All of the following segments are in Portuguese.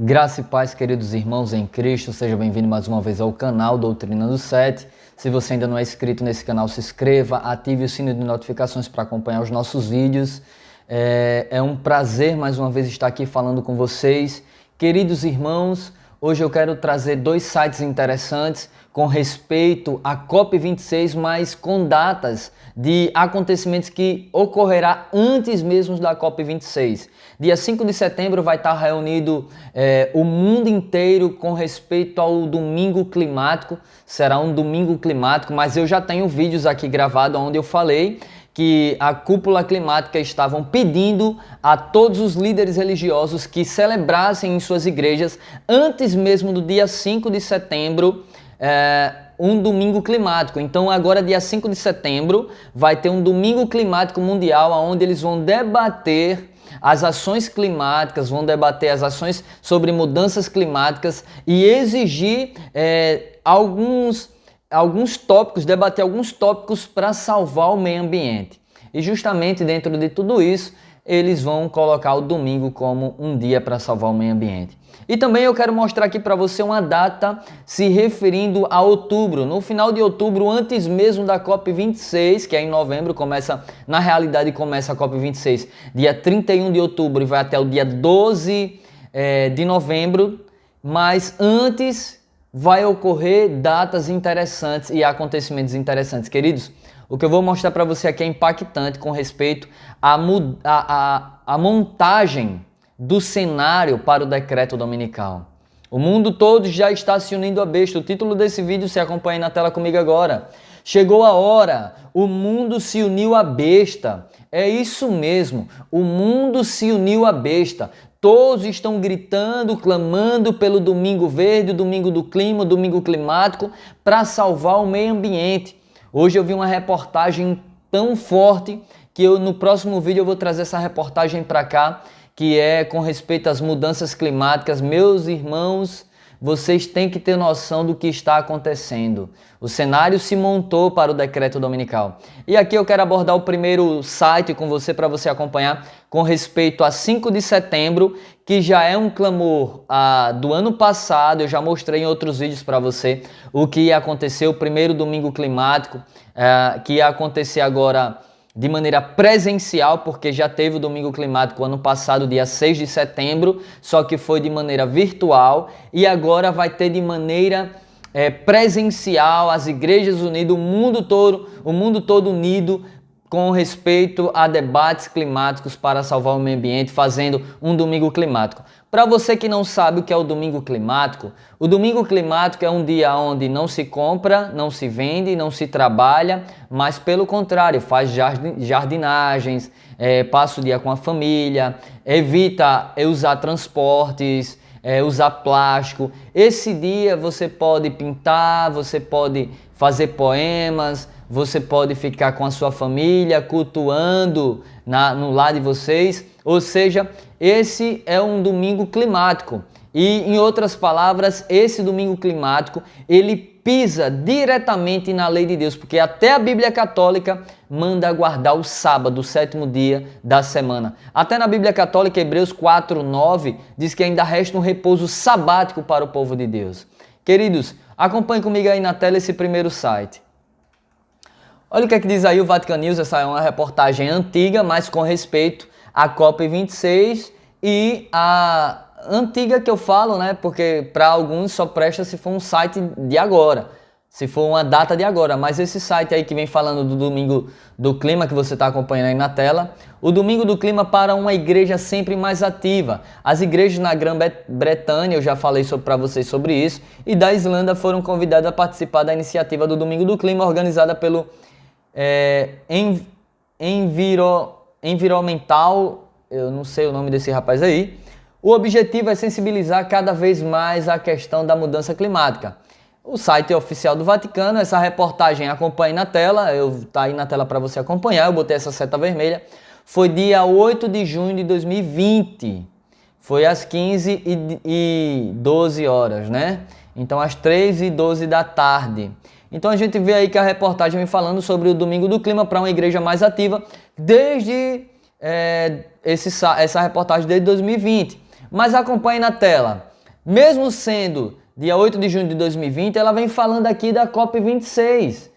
Graça e paz, queridos irmãos em Cristo, seja bem-vindo mais uma vez ao canal Doutrina do 7. Se você ainda não é inscrito nesse canal, se inscreva, ative o sino de notificações para acompanhar os nossos vídeos. É um prazer mais uma vez estar aqui falando com vocês. Queridos irmãos, hoje eu quero trazer dois sites interessantes com respeito à COP26, mas com datas de acontecimentos que ocorrerá antes mesmo da COP26. Dia 5 de setembro vai estar reunido o mundo inteiro com respeito ao domingo climático. Será um domingo climático, mas eu já tenho vídeos aqui gravados onde eu falei que a cúpula climática estavam pedindo a todos os líderes religiosos que celebrassem em suas igrejas, antes mesmo do dia 5 de setembro, um domingo climático. Então agora dia 5 de setembro vai ter um domingo climático mundial, onde eles vão debater as ações climáticas, vão debater as ações sobre mudanças climáticas e exigir alguns tópicos, debater alguns tópicos para salvar o meio ambiente. E justamente dentro de tudo isso, eles vão colocar o domingo como um dia para salvar o meio ambiente. E também eu quero mostrar aqui para você uma data se referindo a outubro. No final de outubro, antes mesmo da COP26, que é em novembro, na realidade começa a COP26 dia 31 de outubro e vai até o dia 12 de novembro, mas antes vai ocorrer datas interessantes e acontecimentos interessantes. Queridos, o que eu vou mostrar para você aqui é impactante com respeito à montagem do cenário para o decreto dominical. O mundo todo já está se unindo à besta. O título desse vídeo, você acompanha aí na tela comigo agora. Chegou a hora, o mundo se uniu à besta. É isso mesmo, o mundo se uniu à besta. Todos estão gritando, clamando pelo domingo verde, o domingo do clima, o domingo climático, para salvar o meio ambiente. Hoje eu vi uma reportagem tão forte que no próximo vídeo eu vou trazer essa reportagem para cá, que é com respeito às mudanças climáticas. Meus irmãos, vocês têm que ter noção do que está acontecendo. O cenário se montou para o decreto dominical. E aqui eu quero abordar o primeiro site com você, para você acompanhar, com respeito a 5 de setembro, que já é um clamor do ano passado. Eu já mostrei em outros vídeos para você o que ia acontecer, o primeiro domingo climático, que ia acontecer agora de maneira presencial, porque já teve o domingo climático ano passado, dia 6 de setembro, só que foi de maneira virtual, e agora vai ter de maneira presencial, as igrejas unidas, o mundo todo unido com respeito a debates climáticos para salvar o meio ambiente, fazendo um domingo climático. Para você que não sabe o que é o domingo climático é um dia onde não se compra, não se vende, não se trabalha, mas pelo contrário, faz jardinagens, passa o dia com a família, evita usar transportes, usar plástico. Esse dia você pode pintar, você pode fazer poemas, você pode ficar com a sua família cultuando no lar de vocês. Ou seja, esse é um domingo climático. E, em outras palavras, esse domingo climático, ele pisa diretamente na lei de Deus, porque até a Bíblia Católica manda guardar o sábado, o sétimo dia da semana. Até na Bíblia Católica, Hebreus 4:9, diz que ainda resta um repouso sabático para o povo de Deus. Queridos, acompanhe comigo aí na tela esse primeiro site. Olha o que é que diz aí o Vatican News. Essa é uma reportagem antiga, mas com respeito à COP26 e a antiga que eu falo, né? Porque para alguns só presta se for um site de agora, se for uma data de agora. Mas esse site aí que vem falando do domingo do clima, que você está acompanhando aí na tela, o domingo do clima para uma igreja sempre mais ativa. As igrejas na Grã-Bretanha, eu já falei para vocês sobre isso, e da Islândia foram convidadas a participar da iniciativa do domingo do clima, organizada pelo Environmental, eu não sei o nome desse rapaz aí. O objetivo é sensibilizar cada vez mais a questão da mudança climática. O site oficial do Vaticano, essa reportagem acompanhe na tela, tá aí na tela para você acompanhar, eu botei essa seta vermelha. Foi dia 8 de junho de 2020, foi às 15h12 horas, né? Então às 3h12 da tarde. Então a gente vê aí que a reportagem vem falando sobre o domingo do clima para uma igreja mais ativa desde essa reportagem desde 2020. Mas acompanhe na tela. mesmo sendo dia 8 de junho de 2020, ela vem falando aqui da COP26,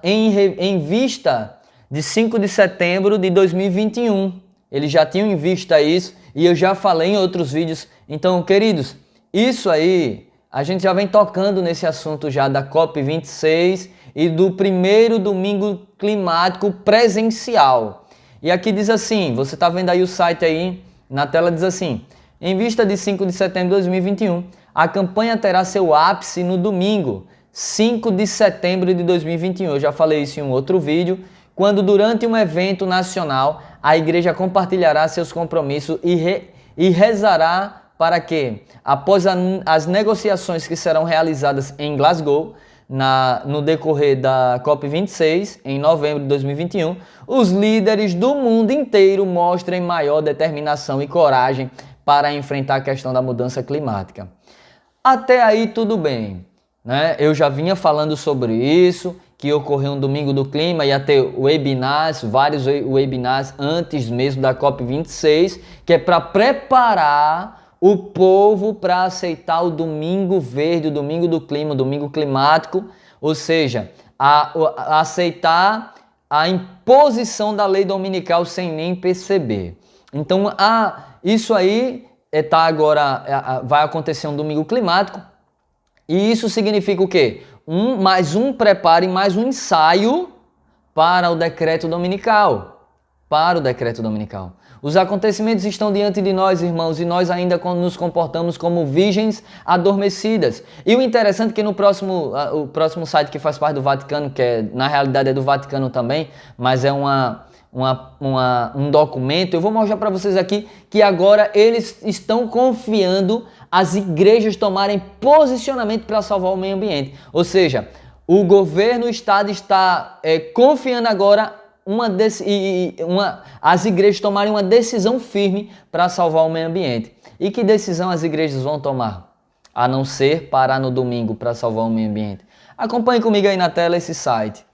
em vista de 5 de setembro de 2021. Eles já tinham em vista isso e eu já falei em outros vídeos. Então, queridos, isso aí, a gente já vem tocando nesse assunto já da COP26 e do primeiro domingo climático presencial. E aqui diz assim, você está vendo aí o site aí, na tela diz assim, em vista de 5 de setembro de 2021, a campanha terá seu ápice no domingo, 5 de setembro de 2021. Eu já falei isso em um outro vídeo, quando durante um evento nacional, a igreja compartilhará seus compromissos e rezará para que, após as negociações que serão realizadas em Glasgow, no decorrer da COP26, em novembro de 2021, os líderes do mundo inteiro mostrem maior determinação e coragem para enfrentar a questão da mudança climática. Até aí tudo bem, né? Eu já vinha falando sobre isso, que ocorreu um domingo do clima, ia ter webinars, vários webinars antes mesmo da COP26, que é para preparar o povo para aceitar o domingo verde, o domingo do clima, o domingo climático, ou seja, a aceitar a imposição da lei dominical sem nem perceber. Então, isso aí vai acontecer um domingo climático, e isso significa o quê? Mais um preparo e mais um ensaio para o decreto dominical. Os acontecimentos estão diante de nós, irmãos, e nós ainda nos comportamos como virgens adormecidas. E o interessante é que o próximo site que faz parte do Vaticano, que na realidade é do Vaticano também, mas é um documento, eu vou mostrar para vocês aqui que agora eles estão confiando as igrejas tomarem posicionamento para salvar o meio ambiente. Ou seja, o governo, o Estado está confiando agora as igrejas tomarem uma decisão firme para salvar o meio ambiente. E que decisão as igrejas vão tomar? A não ser parar no domingo para salvar o meio ambiente. Acompanhe comigo aí na tela esse site.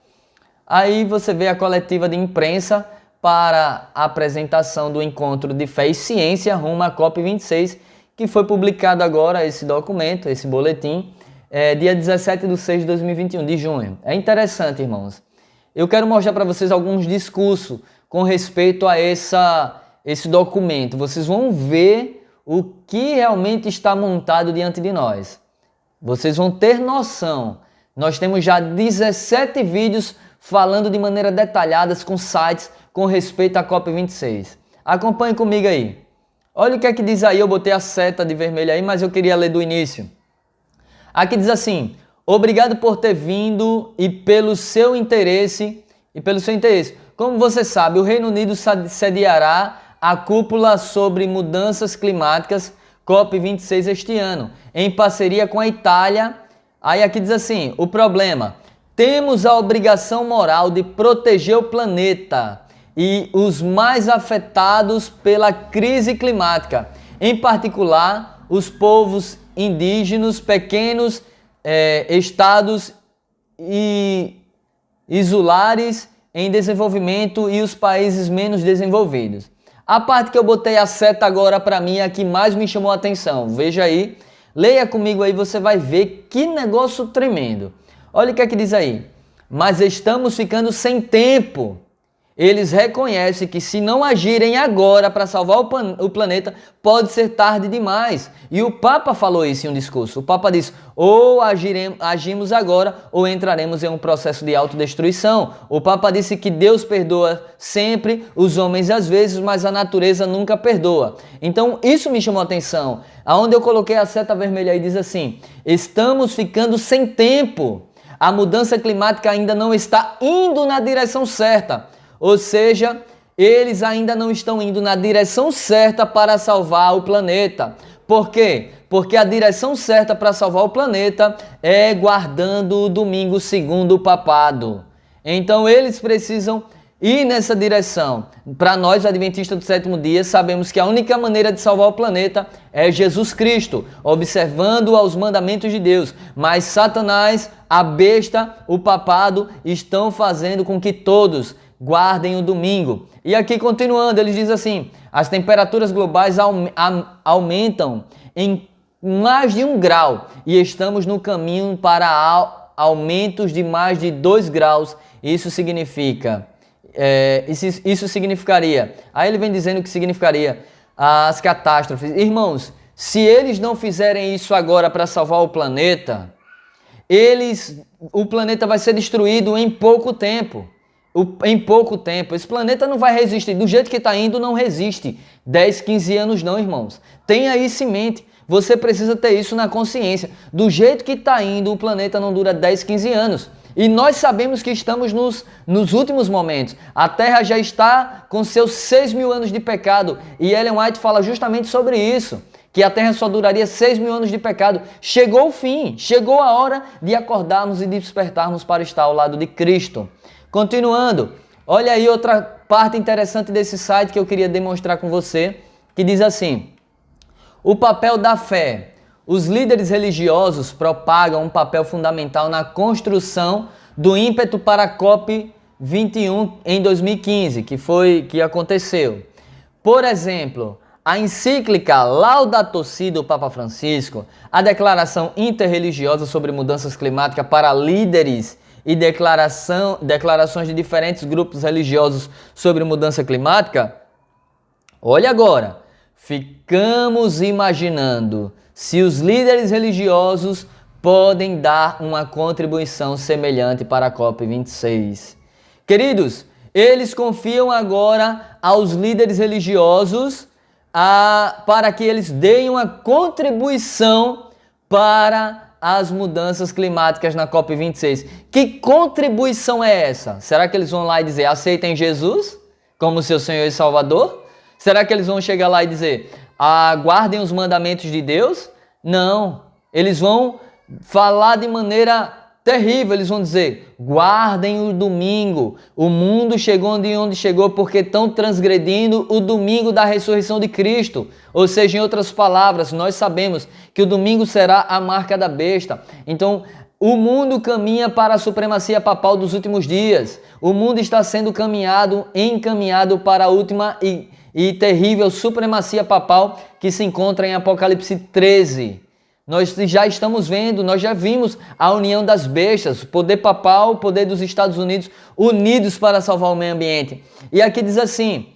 Aí você vê a coletiva de imprensa para a apresentação do encontro de fé e ciência rumo à COP26, que foi publicado agora esse documento, esse boletim, dia 17 de 6 de 2021, de junho. É interessante, irmãos. Eu quero mostrar para vocês alguns discursos com respeito a esse documento. Vocês vão ver o que realmente está montado diante de nós. Vocês vão ter noção. Nós temos já 17 vídeos falando de maneira detalhada com sites com respeito à COP26. Acompanhe comigo aí. Olha o que é que diz aí, eu botei a seta de vermelho aí, mas eu queria ler do início. Aqui diz assim, obrigado por ter vindo e pelo seu interesse. Como você sabe, o Reino Unido sediará a cúpula sobre mudanças climáticas COP26 este ano, em parceria com a Itália. Aí aqui diz assim, o problema, temos a obrigação moral de proteger o planeta e os mais afetados pela crise climática, em particular os povos indígenas, pequenos estados e isolares em desenvolvimento e os países menos desenvolvidos. A parte que eu botei a seta agora para mim é a que mais me chamou a atenção. Veja aí, leia comigo aí, você vai ver que negócio tremendo. Olha o que é que diz aí. Mas estamos ficando sem tempo. Eles reconhecem que se não agirem agora para salvar o planeta, pode ser tarde demais. E o Papa falou isso em um discurso. O Papa disse, ou agimos agora ou entraremos em um processo de autodestruição. O Papa disse que Deus perdoa sempre, os homens às vezes, mas a natureza nunca perdoa. Então isso me chamou a atenção. Aonde eu coloquei a seta vermelha aí diz assim, estamos ficando sem tempo. A mudança climática ainda não está indo na direção certa. Ou seja, eles ainda não estão indo na direção certa para salvar o planeta. Por quê? Porque a direção certa para salvar o planeta é guardando o domingo segundo o papado. Então eles precisam ir nessa direção. Para nós, adventistas do sétimo dia, sabemos que a única maneira de salvar o planeta é Jesus Cristo, observando aos mandamentos de Deus. Mas Satanás, a besta, o papado, estão fazendo com que todos guardem o domingo. E aqui continuando, eles dizem assim, as temperaturas globais aumentam em mais de 1 grau e estamos no caminho para aumentos de mais de 2 graus. Isso significaria, aí ele vem dizendo que significaria as catástrofes. Irmãos, se eles não fizerem isso agora para salvar o planeta, o planeta vai ser destruído em pouco tempo. Em pouco tempo. Esse planeta não vai resistir. Do jeito que está indo, não resiste. 10, 15 anos não, irmãos. Tenha isso em mente. Você precisa ter isso na consciência. Do jeito que está indo, o planeta não dura 10, 15 anos. E nós sabemos que estamos nos últimos momentos. A Terra já está com seus 6.000 anos de pecado. E Ellen White fala justamente sobre isso. Que a Terra só duraria 6.000 anos de pecado. Chegou o fim. Chegou a hora de acordarmos e despertarmos para estar ao lado de Cristo. Continuando. Olha aí outra parte interessante desse site que eu queria demonstrar com você. Que diz assim. O papel da fé. Os líderes religiosos propagam um papel fundamental na construção do ímpeto para a COP21 em 2015, que aconteceu. Por exemplo, a encíclica Laudato Si do Papa Francisco, a declaração interreligiosa sobre mudanças climáticas para líderes e declarações de diferentes grupos religiosos sobre mudança climática. Olha agora. Ficamos imaginando se os líderes religiosos podem dar uma contribuição semelhante para a COP26. Queridos, eles confiam agora aos líderes religiosos para que eles deem uma contribuição para as mudanças climáticas na COP26. Que contribuição é essa? Será que eles vão lá e dizer, aceitem Jesus como seu Senhor e Salvador? Será que eles vão chegar lá e dizer, guardem os mandamentos de Deus? Não. Eles vão falar de maneira terrível. Eles vão dizer, guardem o domingo. O mundo chegou onde chegou porque estão transgredindo o domingo da ressurreição de Cristo. Ou seja, em outras palavras, nós sabemos que o domingo será a marca da besta. Então, o mundo caminha para a supremacia papal dos últimos dias. O mundo está sendo encaminhado para a última e terrível supremacia papal que se encontra em Apocalipse 13. Nós já estamos vendo, nós já vimos a união das bestas, o poder papal, o poder dos Estados Unidos unidos para salvar o meio ambiente. E aqui diz assim,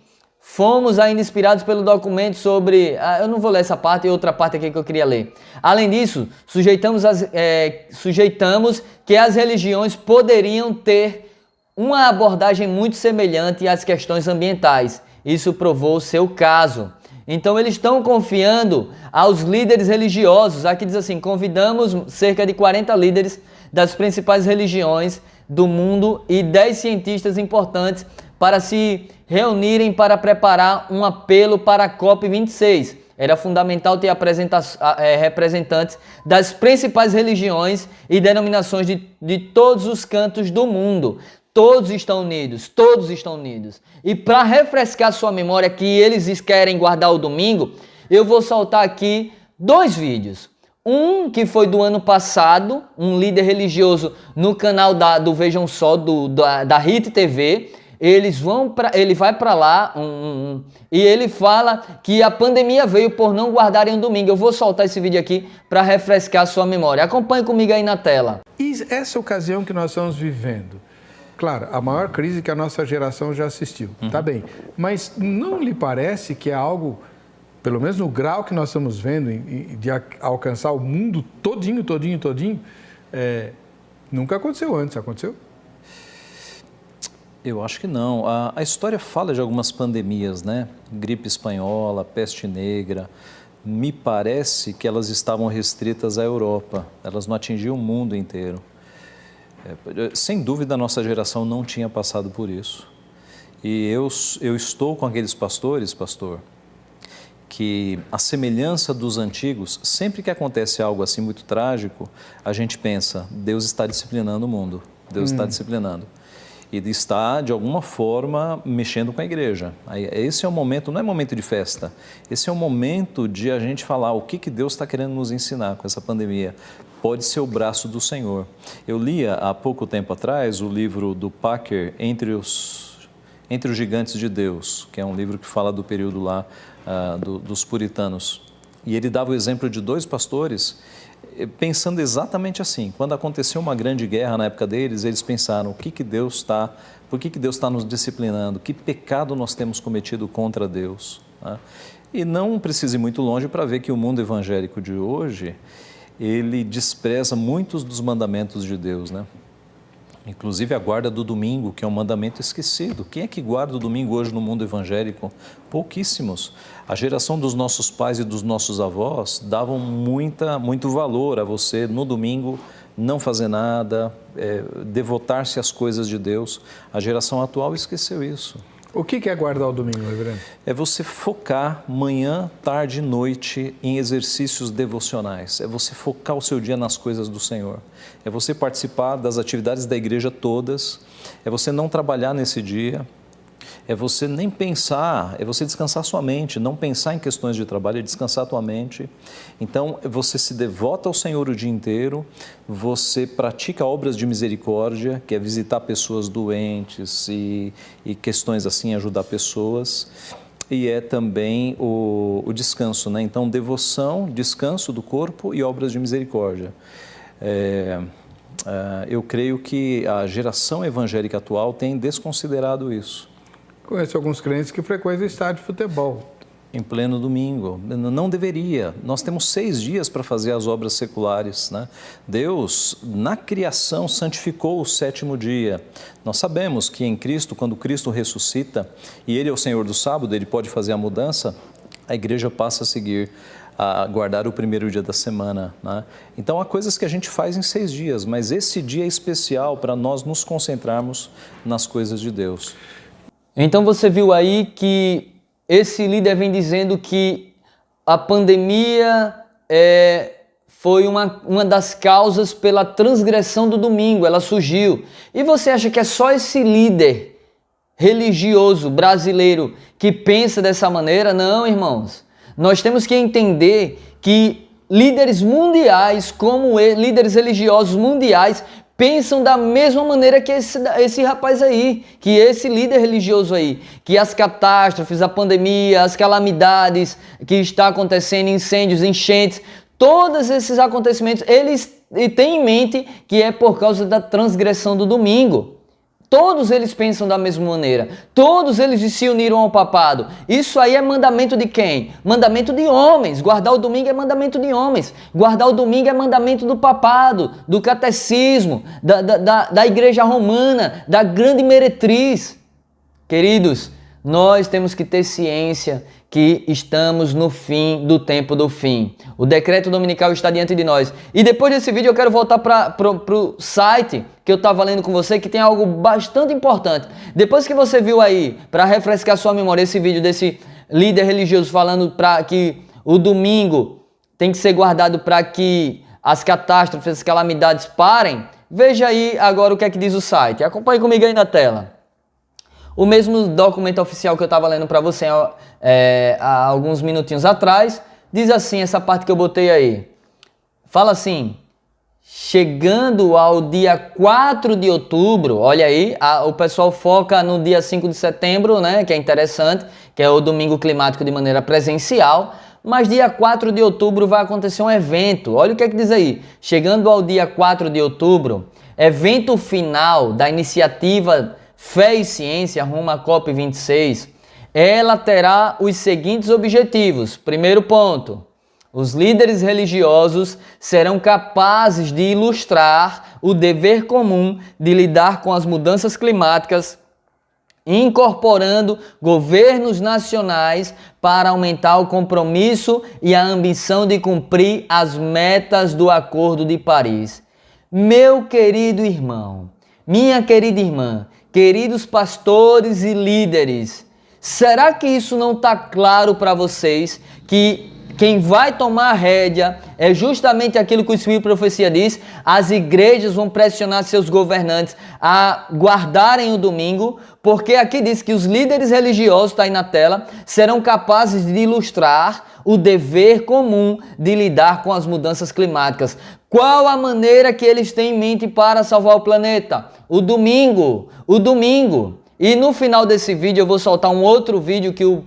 fomos ainda inspirados pelo documento sobre... eu não vou ler essa parte e outra parte aqui que eu queria ler. Além disso, sujeitamos que as religiões poderiam ter uma abordagem muito semelhante às questões ambientais. Isso provou o seu caso. Então eles estão confiando aos líderes religiosos. Aqui diz assim, convidamos cerca de 40 líderes das principais religiões do mundo e 10 cientistas importantes para se reunirem para preparar um apelo para a COP26. Era fundamental ter representantes das principais religiões e denominações de todos os cantos do mundo. Todos estão unidos. E para refrescar sua memória que eles querem guardar o domingo, eu vou soltar aqui 2 vídeos. Um que foi do ano passado, um líder religioso no canal do Vejam Só, da Hit TV. Ele vai para lá e ele fala que a pandemia veio por não guardarem o domingo. Eu vou soltar esse vídeo aqui para refrescar sua memória. Acompanhe comigo aí na tela. E essa ocasião que nós estamos vivendo, claro, a maior crise que a nossa geração já assistiu, tá bem. Mas não lhe parece que é algo, pelo menos no grau que nós estamos vendo, de alcançar o mundo todinho, nunca aconteceu antes, aconteceu? Eu acho que não. A história fala de algumas pandemias, né? Gripe espanhola, peste negra. Me parece que elas estavam restritas à Europa. Elas não atingiam o mundo inteiro. Sem dúvida, a nossa geração não tinha passado por isso. E eu estou com aqueles pastores, pastor, que a semelhança dos antigos, sempre que acontece algo assim muito trágico, a gente pensa, Deus está disciplinando o mundo. Deus está disciplinando. E está, de alguma forma, mexendo com a igreja. Esse é o momento, não é momento de festa, esse é o momento de a gente falar o que Deus está querendo nos ensinar com essa pandemia. Pode ser o braço do Senhor. Eu lia há pouco tempo atrás o livro do Packer, Entre os Gigantes de Deus, que é um livro que fala do período lá dos puritanos. E ele dava o exemplo de 2 pastores, pensando exatamente assim. Quando aconteceu uma grande guerra na época deles, eles pensaram, por que Deus está nos disciplinando? Que pecado nós temos cometido contra Deus? Né? E não precise ir muito longe para ver que o mundo evangélico de hoje, ele despreza muitos dos mandamentos de Deus, né? Inclusive a guarda do domingo, que é um mandamento esquecido. Quem é que guarda o domingo hoje no mundo evangélico? Pouquíssimos. A geração dos nossos pais e dos nossos avós davam muito valor a você no domingo não fazer nada, devotar-se às coisas de Deus. A geração atual esqueceu isso. O que é guardar o domingo, reverendo? É você focar manhã, tarde e noite em exercícios devocionais. É você focar o seu dia nas coisas do Senhor. É você participar das atividades da igreja todas. É você não trabalhar nesse dia. É você nem pensar, é você descansar sua mente, não pensar em questões de trabalho, é descansar a tua mente. Então, você se devota ao Senhor o dia inteiro, você pratica obras de misericórdia, que é visitar pessoas doentes e questões assim, ajudar pessoas. E é também o descanso, né? Então, devoção, descanso do corpo e obras de misericórdia. Eu creio que a geração evangélica atual tem desconsiderado isso. Conheço alguns crentes que frequentam estádio de futebol. Em pleno domingo. Não deveria. Nós temos 6 dias para fazer as obras seculares, né? Deus, na criação, santificou o 7º dia. Nós sabemos que em Cristo, quando Cristo ressuscita, e Ele é o Senhor do sábado, Ele pode fazer a mudança, a igreja passa a seguir, a guardar o 1º dia da semana, né? Então, há coisas que a gente faz em 6 dias, mas esse dia é especial para nós nos concentrarmos nas coisas de Deus. Então você viu aí que esse líder vem dizendo que a pandemia foi uma das causas pela transgressão do domingo, ela surgiu. E você acha que é só esse líder religioso brasileiro que pensa dessa maneira? Não, irmãos. Nós temos que entender que líderes mundiais, como líderes religiosos mundiais, pensam da mesma maneira que esse rapaz aí, que esse líder religioso aí, que as catástrofes, a pandemia, as calamidades que está acontecendo, incêndios, enchentes, todos esses acontecimentos, eles têm em mente que é por causa da transgressão do domingo. Todos eles pensam da mesma maneira. Todos eles se uniram ao papado. Isso aí é mandamento de quem? Mandamento de homens. Guardar o domingo é mandamento de homens. Guardar o domingo é mandamento do papado, do catecismo, da igreja romana, da grande meretriz. Queridos, nós temos que ter ciência que estamos no fim do tempo do fim. O decreto dominical está diante de nós. E depois desse vídeo eu quero voltar para o site que eu estava lendo com você, que tem algo bastante importante. Depois que você viu aí, para refrescar sua memória, esse vídeo desse líder religioso falando para que o domingo tem que ser guardado para que as catástrofes, as calamidades parem, veja aí agora o que é que diz o site. Acompanhe comigo aí na tela. O mesmo documento oficial que eu estava lendo para você há alguns minutinhos atrás, diz assim, essa parte que eu botei aí. Fala assim, chegando ao dia 4 de outubro, olha aí, o pessoal foca no dia 5 de setembro, né, que é interessante, que é o domingo climático de maneira presencial, mas dia 4 de outubro vai acontecer um evento. Olha o que é que diz aí. Chegando ao dia 4 de outubro, evento final da iniciativa Fé e Ciência rumo à COP26, ela terá os seguintes objetivos. Primeiro ponto, os líderes religiosos serão capazes de ilustrar o dever comum de lidar com as mudanças climáticas, incorporando governos nacionais para aumentar o compromisso e a ambição de cumprir as metas do Acordo de Paris. Meu querido irmão, minha querida irmã, queridos pastores e líderes, será que isso não está claro para vocês? Que quem vai tomar a rédea é justamente aquilo que o Espírito de Profecia diz: as igrejas vão pressionar seus governantes a guardarem o domingo, porque aqui diz que os líderes religiosos, está aí na tela, serão capazes de ilustrar o dever comum de lidar com as mudanças climáticas. Qual a maneira que eles têm em mente para salvar o planeta? O domingo. E no final desse vídeo eu vou soltar um outro vídeo que o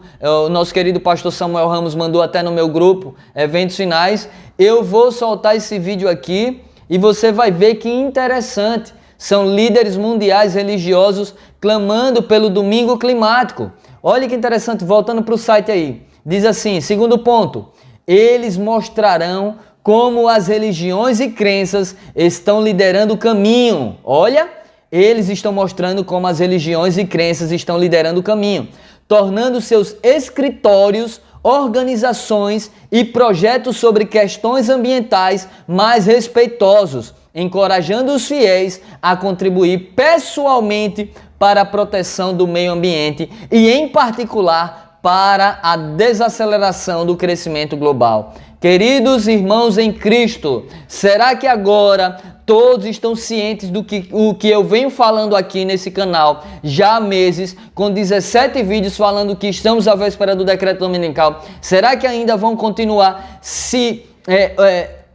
nosso querido pastor Samuel Ramos mandou até no meu grupo, Eventos Finais. Eu vou soltar esse vídeo aqui e você vai ver que interessante. São líderes mundiais religiosos clamando pelo domingo climático. Olha que interessante, voltando para o site aí. Diz assim, segundo ponto, eles mostrarão como as religiões e crenças estão liderando o caminho. Olha, eles estão mostrando como as religiões e crenças estão liderando o caminho, tornando seus escritórios, organizações e projetos sobre questões ambientais mais respeitosos, encorajando os fiéis a contribuir pessoalmente para a proteção do meio ambiente e, em particular, para a desaceleração do crescimento global. Queridos irmãos em Cristo, será que agora todos estão cientes do que eu venho falando aqui nesse canal já há meses, com 17 vídeos falando que estamos à véspera do decreto dominical? Será que ainda vão continuar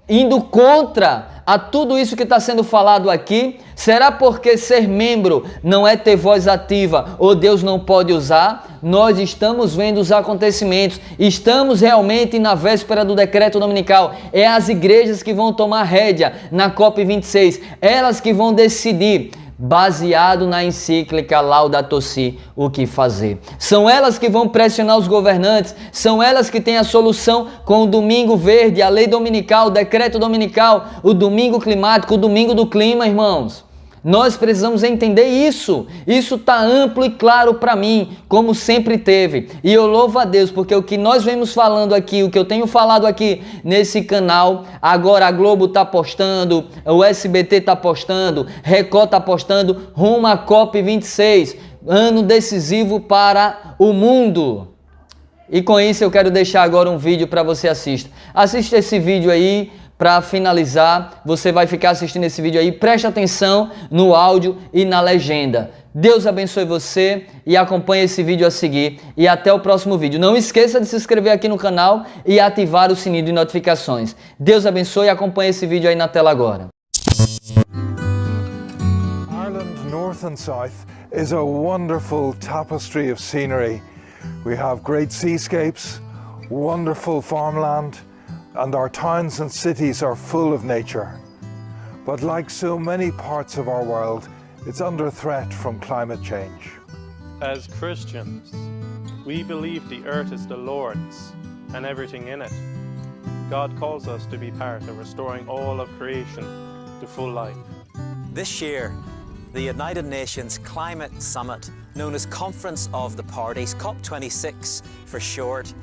indo contra a tudo isso que está sendo falado aqui? Será porque ser membro não é ter voz ativa ou Deus não pode usar? Nós estamos vendo os acontecimentos, estamos realmente na véspera do decreto dominical. É as igrejas que vão tomar rédea na COP26, elas que vão decidir, baseado na encíclica Laudato Si, o que fazer. São elas que vão pressionar os governantes, são elas que têm a solução com o Domingo Verde, a lei dominical, o decreto dominical, o domingo climático, o domingo do clima, irmãos. Nós precisamos entender isso. Isso está amplo e claro para mim, como sempre teve. E eu louvo a Deus, porque o que nós vemos falando aqui, o que eu tenho falado aqui nesse canal, agora a Globo está postando, o SBT está postando, Record está postando, rumo à COP26, ano decisivo para o mundo. E com isso eu quero deixar agora um vídeo para você assistir. Assista esse vídeo aí. Para finalizar, você vai ficar assistindo esse vídeo aí, preste atenção no áudio e na legenda. Deus abençoe você e acompanhe esse vídeo a seguir. E até o próximo vídeo. Não esqueça de se inscrever aqui no canal e ativar o sininho de notificações. Deus abençoe e acompanhe esse vídeo aí na tela agora. Ireland, north and south, is a wonderful tapestry of scenery. We have great seascapes, wonderful farmland, and our towns and cities are full of nature. But like so many parts of our world, it's under threat from climate change. As Christians, we believe the earth is the Lord's and everything in it. God calls us to be part of restoring all of creation to full life. This year, the United Nations Climate Summit, known as Conference of the Parties, COP26 for short,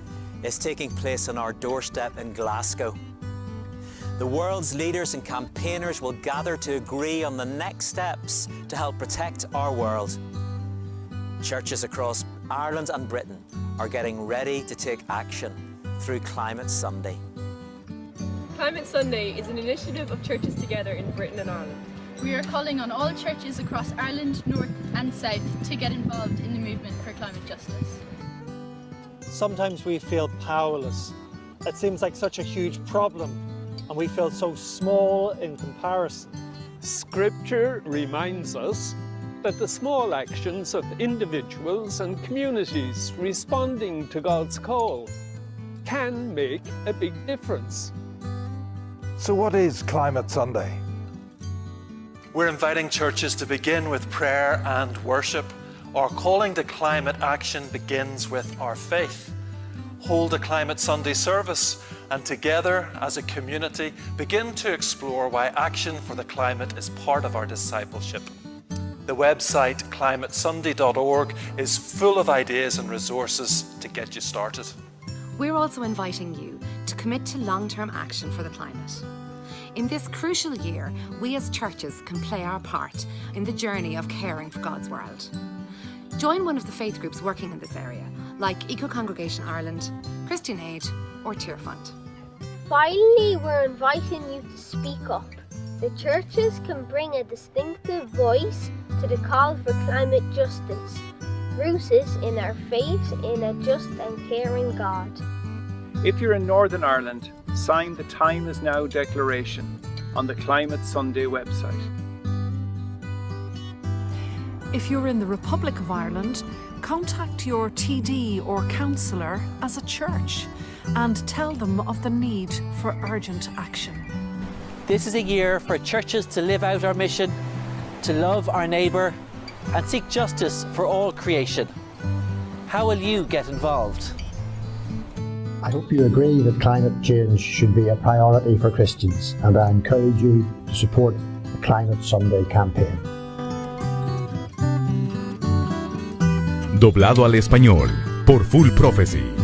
is taking place on our doorstep in Glasgow. The world's leaders and campaigners will gather to agree on the next steps to help protect our world. Churches across Ireland and Britain are getting ready to take action through Climate Sunday. Climate Sunday is an initiative of churches together in Britain and Ireland. We are calling on all churches across Ireland, North and South to get involved in the movement for climate justice. Sometimes we feel powerless. It seems like such a huge problem, and we feel so small in comparison. Scripture reminds us that the small actions of individuals and communities responding to God's call can make a big difference. So what is Climate Sunday? We're inviting churches to begin with prayer and worship. Our calling to climate action begins with our faith. Hold a Climate Sunday service and together as a community begin to explore why action for the climate is part of our discipleship. The website climatesunday.org is full of ideas and resources to get you started. We're also inviting you to commit to long-term action for the climate. In this crucial year, we as churches can play our part in the journey of caring for God's world. Join one of the faith groups working in this area, like Eco Congregation Ireland, Christian Aid or Tear Fund. Finally, we're inviting you to speak up. The churches can bring a distinctive voice to the call for climate justice, rooted in our faith in a just and caring God. If you're in Northern Ireland, sign the Time Is Now declaration on the Climate Sunday website. If you're in the Republic of Ireland, contact your TD or councillor as a church and tell them of the need for urgent action. This is a year for churches to live out our mission, to love our neighbour and seek justice for all creation. How will you get involved? I hope you agree that climate change should be a priority for Christians, and I encourage you to support the Climate Sunday campaign. Doblado al español por Full Prophecy.